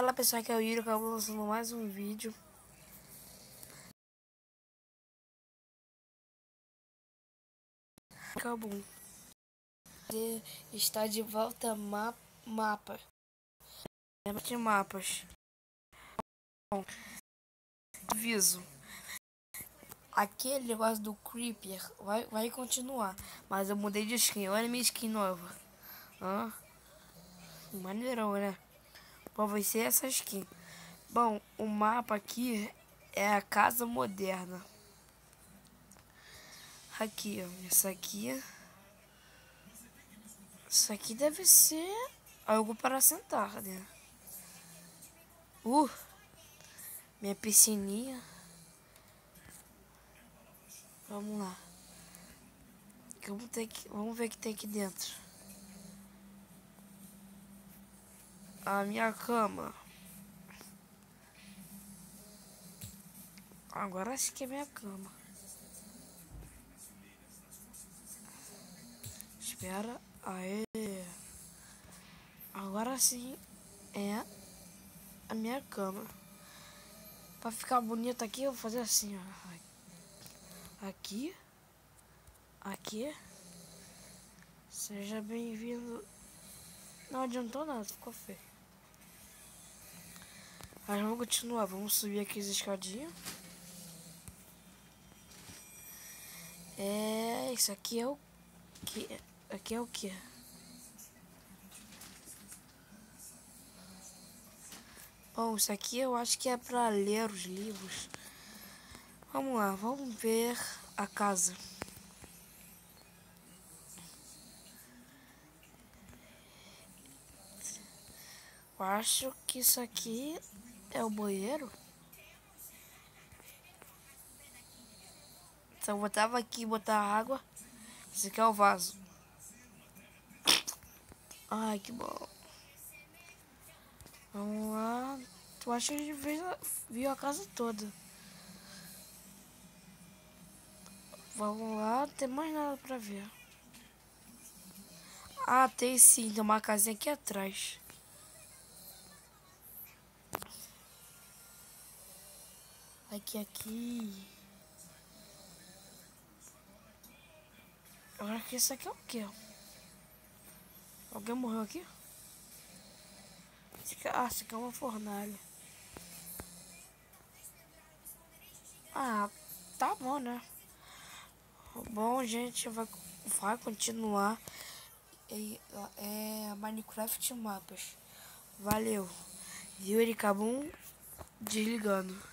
Fala pessoal, que é o Yuri, acabou lançando mais um vídeo. Acabou. Está de volta mapa. De mapas. Bom, aviso. Aquele negócio do Creeper vai continuar. Mas eu mudei de skin. Olha a minha skin nova. Maneirão, né? Bom, vai ser essa skin. Bom, o mapa aqui é a casa moderna. Aqui, ó. Isso aqui deve ser algo para sentar, né? Minha piscininha. Vamos lá. Vamos ver o que tem aqui dentro. A minha cama. Agora acho que é minha cama. Espera. Aê. Agora sim é a minha cama. Pra ficar bonito aqui, eu vou fazer assim, ó. Aqui. Aqui. Seja bem-vindo. Não adiantou nada, ficou feio. Mas vamos continuar. Vamos subir aqui as escadinhas. Isso aqui é o que? Aqui é o que? Bom, isso aqui eu acho que é para ler os livros. Vamos lá, vamos ver a casa. Eu acho que isso aqui é o banheiro. Então eu botava aqui, botar água. Esse aqui é o vaso. Ai, que bom. Vamos lá. Tu acha que a gente viu a casa toda? Vamos lá, não tem mais nada pra ver. Ah, tem sim, tem uma casinha aqui atrás. Aqui. Agora que isso aqui é o quê? Alguém morreu aqui? Isso aqui é uma fornalha. Ah, tá bom, né? Bom, gente, vai continuar. Minecraft Mapas. Valeu. Yuri Kabum desligando.